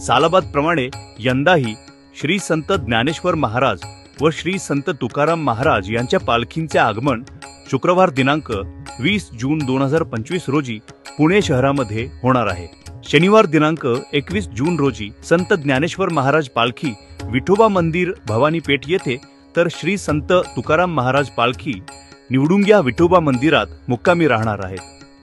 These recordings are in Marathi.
सालाबाद प्रमाणे यंदाही श्री संत ज्ञानेश्वर महाराज व श्री संत तुकाराम महाराज यांच्या पालखींचे आगमन शुक्रवार दिनांक 20 जून 2025 रोजी पुणे शहरामध्ये होणार आहे। शनिवार दिनांक 21 जून रोजी संत ज्ञानेश्वर महाराज पालखी विठोबा मंदिर भवानी पेठ येथे, तर श्री संत तुकाराम महाराज पालखी निवडुंग्या विठोबा मंदिरात मुक्कामी राहणार आहेत।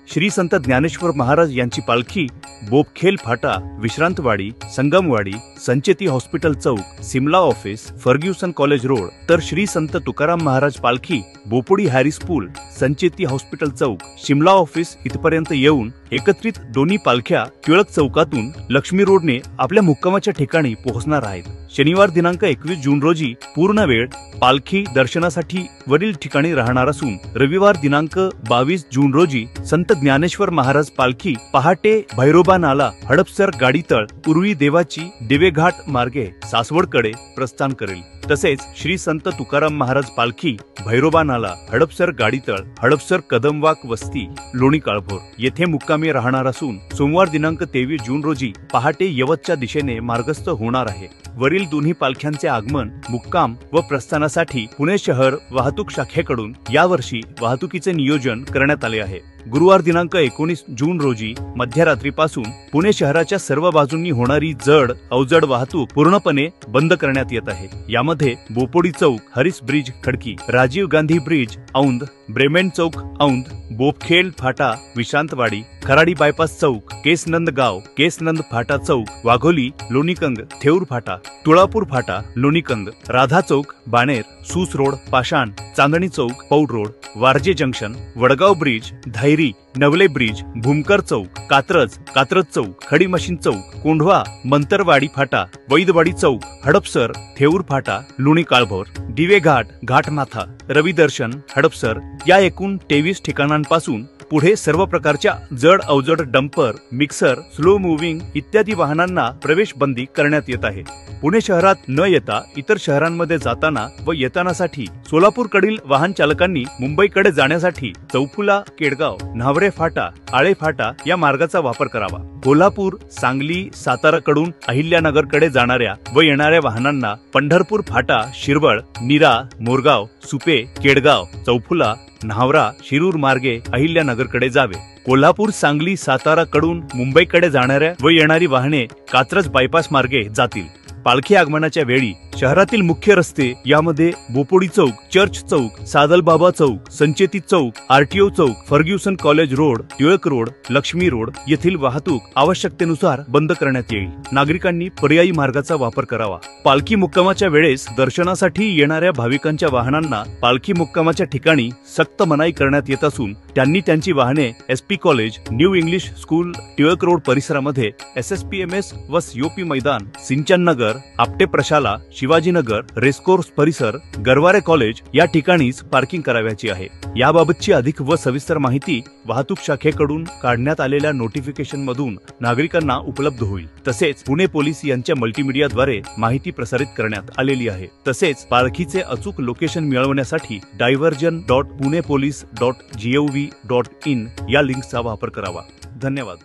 श्री संत ज्ञानेश्वर महाराज यांची पालखी बोपखेल फाटा, Vishrantwadi, Sangamwadi, Sancheti hospital Chowk, Simla office, Fergusson college road, तर श्री संत तुकाराम महाराज पालखी बोपोडी हॅरिस पूल, संचेती हॉस्पिटल चौक, शिमला ऑफिस इथपर्यंत येऊन एकत्रित दोन्ही पालख्या टिळक चौकातून लक्ष्मी रोडने आपल्या मुक्कामाच्या ठिकाणी पोहोचणार आहेत। शनिवार दिनांक 21 जून रोजी पूर्ण वेळ पालखी दर्शनासाठी वरील ठिकाणी राहणार असून रविवार दिनांक 22 जून रोजी संत ज्ञानेश्वर महाराज पालखी पहाटे भैरोबा नाला, हडपसर गाडीतळ, उर्वी देवाची दिवेघाट मार्गे सासवडकडे प्रस्थान करेल। तसेच श्री संत तुकाराम महाराज पालखी भैरोबा नाला, हडपसर गाडीतळ, हडपसर कदमवाक वस्ती, लोणी काळभोर येथे मुक्कामी राहणार असून सोमवार दिनांक 23 जून रोजी पहाटे यवतच्या दिशेने मार्गस्थ होणार आहे। वरील दोन्ही पालख्यांचे आगमन, मुक्काम व प्रस्थानासाठी पुणे शहर वाहतूक शाखेकडून यावर्षी वाहतुकीचे नियोजन करण्यात आले आहे। गुरुवार दिनांक 19 जून रोजी मध्यरात्रीपासून पुणे शहराच्या सर्व बाजूंनी होणारी जड अवजड वाहतूक पूर्णपणे बंद करण्यात येत आहे। यामध्ये Bopodi Chowk, Harris bridge Khadki, Rajiv Gandhi bridge Aundh, Bremen Chowk Aundh, Bopkhel फाटा, विश्रांतवाडी, खराडी बायपास चौक, केसनंद गाव, केसनंद फाटा चौक, वाघोली, लोणीकंद, थेऊर फाटा, तुळापूर फाटा, Lonikand, Radha Chowk, Baner, Sus road, Pashan, Chandni Chowk, Paud road, Warje junction, Wadgaon bridge, Dhayari, Navale bridge, Bhumkar Chowk, Katraj Chowk, Khadi machine Chowk, Kondhwa, Mantarwadi फाटा, वैदवाडी चौक, हडपसर, थेऊर फाटा, लोणी काळभोर, दिवे घाट, घाटमाथा, रवी दर्शन, हडपसर या एकूण 23 ठिकाणांपासून पुढे सर्व प्रकारच्या जड अवजड डंपर, मिक्सर, स्लो मूव्हिंग इत्यादी वाहनांना प्रवेश बंदी करण्यात येत आहे। पुणे शहरात न येता इतर शहरांमध्ये जाताना व येतानासाठी सोलापूरकडील वाहन चालकांनी मुंबईकडे जाण्यासाठी चौफुला, केडगाव, न्हावरे फाटा, आळे फाटा या मार्गाचा वापर करावा। कोल्हापूर, सांगली, साताराकडून अहिल्यानगरकडे जाणाऱ्या व येणाऱ्या वाहनांना पंढरपूर फाटा, शिरवळ, नीरा, मोरगाव, सुपे, केडगाव, चौफुला, न्हावरा, शिरूर मार्गे अहिल्यानगरकडे जावे। कोल्हापूर, सांगली, सातारा कडून मुंबईकडे जाणाऱ्या व येणारी वाहने कात्रज बायपास मार्गे जातील। पालखी आगमनाच्या वेळी शहरातील मुख्य रस्ते यामध्ये Bopodi Chowk, church Chowk, Sadalbaba Chowk, Sancheti Chowk, RTO Chowk, Fergusson college road, Tilak road, Laxmi road येथील वाहतूक आवश्यकतेनुसार बंद करण्यात येईल। नागरिकांनी पर्यायी मार्गाचा वापर करावा। पालखी मुक्कामाच्या वेळेस दर्शनासाठी येणाऱ्या भाविकांच्या वाहनांना पालखी मुक्कामाच्या ठिकाणी सक्त मनाई करण्यात येत असून त्यांनी त्यांची वाहने SP college, new English school, Tilak road परिसरामध्ये, SSPMS व COP मैदान, सिंचन नगर, आपटे प्रशाला, शिवाजीनगर, रेस्कोर्स परिसर, गरवारे कॉलेज या ठिकाणीच पार्किंग करावयाची आहे। याबाबतची अधिक व सविस्तर माहिती वाहतूक शाखेकडून काढण्यात आलेल्या नोटिफिकेशन मधून नागरिकांना उपलब्ध होईल। तसेच पुणे पोलीस यांच्या मल्टीमीडियाद्वारे माहिती प्रसारित करण्यात आलेली आहे। तसेच पालखीचे अचूक लोकेशन मिळवण्यासाठी diversion.punepolice.gov.in या लिंकचा वापर करावा। धन्यवाद।